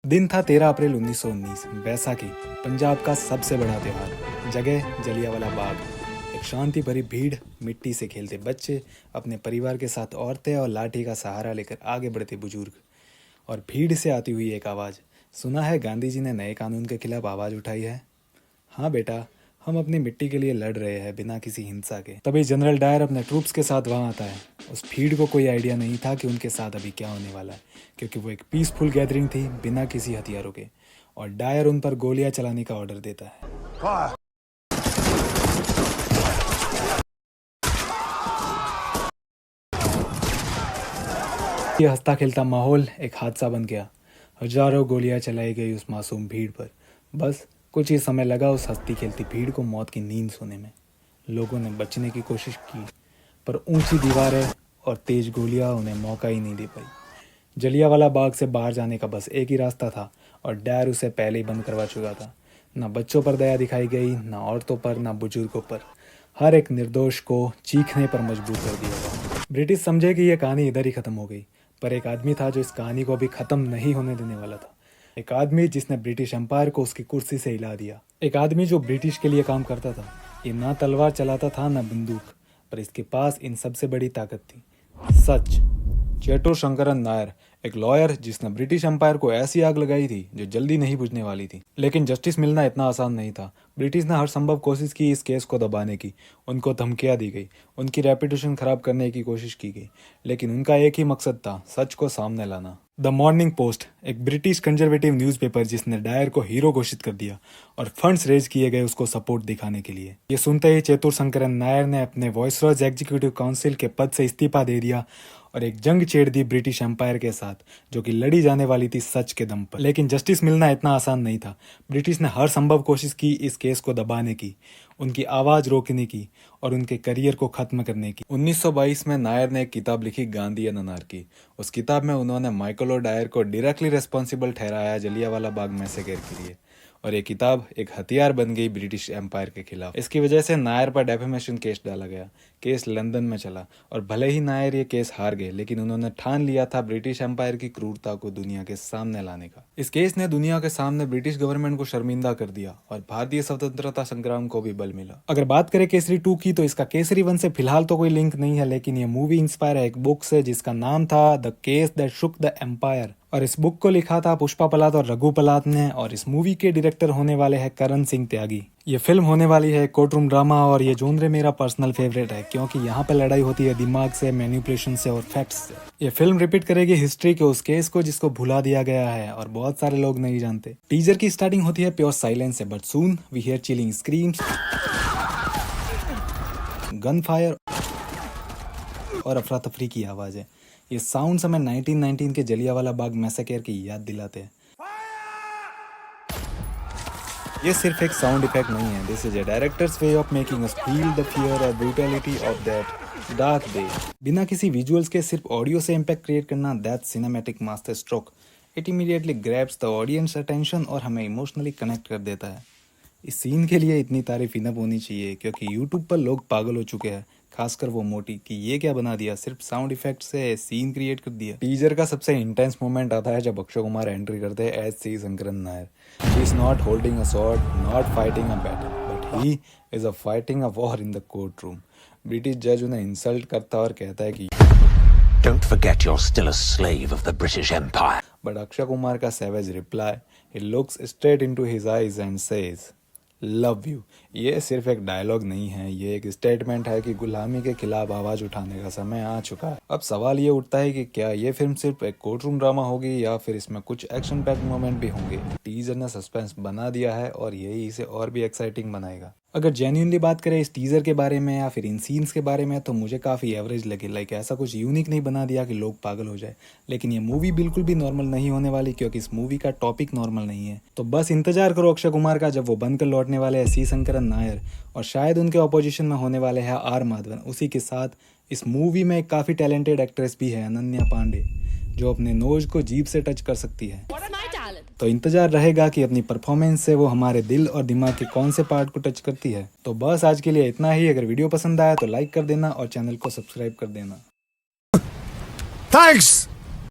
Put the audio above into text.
दिन था 13 अप्रैल 1919, बैसाखी, पंजाब का सबसे बड़ा त्यौहार। जगह जलियांवाला बाग। एक शांति भरी भीड़, मिट्टी से खेलते बच्चे, अपने परिवार के साथ औरतें और लाठी का सहारा लेकर आगे बढ़ते बुजुर्ग। और भीड़ से आती हुई एक आवाज़, सुना है गांधी जी ने नए कानून के खिलाफ आवाज़ उठाई है? हाँ बेटा, हम अपनी मिट्टी के लिए लड़ रहे हैं बिना किसी हिंसा के। तभी जनरल डायर अपने ट्रूप्स के साथ वहाँ आता है। उस भीड़ को कोई आइडिया नहीं था कि उनके साथ अभी क्या होने वाला है, क्योंकि वो एक पीसफुल गैदरिंग थी बिना किसी हथियारों के। और डायर उन पर गोलियां चलाने का ऑर्डर देता है। ये हंसता खेलता माहौल एक हादसा बन गया। हजारों गोलियां चलाई गई उस मासूम भीड़ पर। बस कुछ ही समय लगा उस हंसती खेलती भीड़ को मौत की नींद सोने में। लोगों ने बचने की कोशिश की, पर ऊंची दीवारें और तेज गोलियां उन्हें मौका ही नहीं दे पाई। जलियांवाला बाग से बाहर जाने का बस एक ही रास्ता था, और डायर उसे पहले ही बंद करवा चुका था। ना बच्चों पर दया दिखाई गई, ना औरतों पर, ना बुजुर्गों पर। हर एक निर्दोष को चीखने पर मजबूर कर दिया गया। ब्रिटिश समझे कि यह कहानी इधर ही खत्म हो गई, पर एक आदमी था जो इस कहानी को अभी खत्म नहीं होने देने वाला था। एक आदमी जिसने ब्रिटिश एम्पायर को उसकी कुर्सी से हिला दिया। एक आदमी जो ब्रिटिश के लिए काम करता था। ये ना तलवार चलाता था ना बंदूक, पर इसके पास इन सबसे बड़ी ताकत थी, सच। चेतुर शंकरन नायर, एक लॉयर जिसने ब्रिटिश एम्पायर को ऐसी आग लगाई थी जो जल्दी नहीं बुझने वाली थी। लेकिन जस्टिस मिलना इतना आसान नहीं था। ब्रिटिश ने हर संभव कोशिश की इस केस को दबाने की। उनको धमकियां दी गई, उनकी रेपुटेशन खराब करने की कोशिश की गई, लेकिन उनका एक ही मकसद था, सच को सामने लाना। द मॉर्निंग पोस्ट, एक ब्रिटिश कंजर्वेटिव न्यूज़पेपर जिसने डायर को हीरो घोषित कर दिया, और फंड्स रेज किए गए उसको सपोर्ट दिखाने के लिए। ये सुनते ही चेतुर शंकरन नायर ने अपने वॉइसरॉयज एग्जीक्यूटिव काउंसिल के पद से इस्तीफा दे दिया और एक जंग छेड़ दी ब्रिटिश एम्पायर के साथ, जो कि लड़ी जाने वाली थी सच के दम पर। लेकिन जस्टिस मिलना इतना आसान नहीं था। ब्रिटिश ने हर संभव कोशिश की इस केस को दबाने की, उनकी आवाज रोकने की और उनके करियर को खत्म करने की। 1922 में नायर ने एक किताब लिखी, गांधी एंड अनार्की। उस किताब में उन्होंने माइकल और डायर को डायरेक्टली रिस्पॉन्सिबल ठहराया जलियांवाला बाग मैसेकर के लिए, और ये किताब एक हथियार बन गई ब्रिटिश एम्पायर के खिलाफ। इसकी वजह से नायर पर डेफेमेशन केस डाला गया। केस लंदन में चला, और भले ही नायर ये केस हार गए, लेकिन उन्होंने ठान लिया था ब्रिटिश एम्पायर की क्रूरता को दुनिया के सामने लाने का। इस केस ने दुनिया के सामने ब्रिटिश गवर्नमेंट को शर्मिंदा कर दिया, और भारतीय स्वतंत्रता संग्राम को भी बल मिला। अगर बात करें केसरी 2 की, तो इसका केसरी 1 से फिलहाल तो कोई लिंक नहीं है, लेकिन ये मूवी इंस्पायर है एक बुक से जिसका नाम था the case that shook the empire. और इस बुक को लिखा था पुष्पा पलात और रघु पलात ने, और इस मूवी के डायरेक्टर होने वाले हैं करण सिंह त्यागी। ये फिल्म होने वाली है कोर्ट रूम ड्रामा, और ये जोनरे मेरा पर्सनल फेवरेट है, क्योंकि यहाँ पे लड़ाई होती है दिमाग से, मैनिपुलेशन से और फैक्ट्स से। ये फिल्म रिपीट करेगी हिस्ट्री के उस केस को जिसको भुला दिया गया है और बहुत सारे लोग नहीं जानते। टीजर की स्टार्टिंग होती है प्योर साइलेंस से, but soon we hear chilling screams, gun fire और अफरा तफरी की आवाज है। ये साउंड हमें 1919 के जलियांवाला बाग मैसेकर की याद दिलाते हैं। ये सिर्फ एक साउंड इफेक्ट नहीं है, this is a director's way of making us feel the fear और brutality of that dark day. बिना किसी विजुअल्स के सिर्फ ऑडियो से इम्पैक्ट क्रिएट करना, that cinematic master stroke. It immediately grabs the audience attention और हमें इमोशनली कनेक्ट कर देता है। इस सीन के लिए इतनी तारीफ इनफ होनी चाहिए, क्योंकि यूट्यूब पर लोग पागल हो चुके हैं, खासकर वो मोटी, कि ये क्या बना दिया, सिर्फ साउंड इफेक्ट से सीन क्रिएट कर दिया। टीजर का सबसे इंटेंस मोमेंट आता है जब अक्षय कुमार एंट्री करते हैं as C Sankaran Nair. He is not holding a sword, not fighting a battle, but he is a fighting a war in the court room. British जज उन्हें इंसल्ट करता और कहता है कि Don't forget you're still a slave of the British Empire. But Akshay Kumar का savage reply, he looks straight into his eyes and says, love you. ये सिर्फ एक डायलॉग नहीं है, ये एक स्टेटमेंट है कि गुलामी के खिलाफ आवाज उठाने का समय आ चुका है। अब सवाल ये उठता है कि क्या ये फिल्म सिर्फ एक कोर्ट रूम ड्रामा होगी या फिर इसमें कुछ एक्शन पैक्ड मोमेंट भी होंगे। टीजर ने सस्पेंस बना दिया है और यही इसे और भी एक्साइटिंग बनाएगा। अगर जेन्युइनली बात करें इस टीजर के बारे में या फिर इन सीन्स के बारे में, तो मुझे काफ़ी एवरेज लगे। लाइक ऐसा कुछ यूनिक नहीं बना दिया कि लोग पागल हो जाए। लेकिन ये मूवी बिल्कुल भी नॉर्मल नहीं होने वाली, क्योंकि इस मूवी का टॉपिक नॉर्मल नहीं है। तो बस इंतजार करो अक्षय कुमार का, जब वो बनकर लौटने वाले हैं सी शंकरन नायर, और शायद उनके ऑपोजिशन में होने वाले हैं आर माधवन। उसी के साथ इस मूवी में एक काफ़ी टैलेंटेड एक्ट्रेस भी है, अनन्या पांडे, जो अपने नोज को जीभ से टच कर सकती है। तो इंतजार रहेगा कि अपनी परफॉर्मेंस से वो हमारे दिल और दिमाग के कौन से पार्ट को टच करती है। तो बस आज के लिए इतना ही। अगर वीडियो पसंद आया तो लाइक कर देना और चैनल को सब्सक्राइब कर देना। थैंक्स।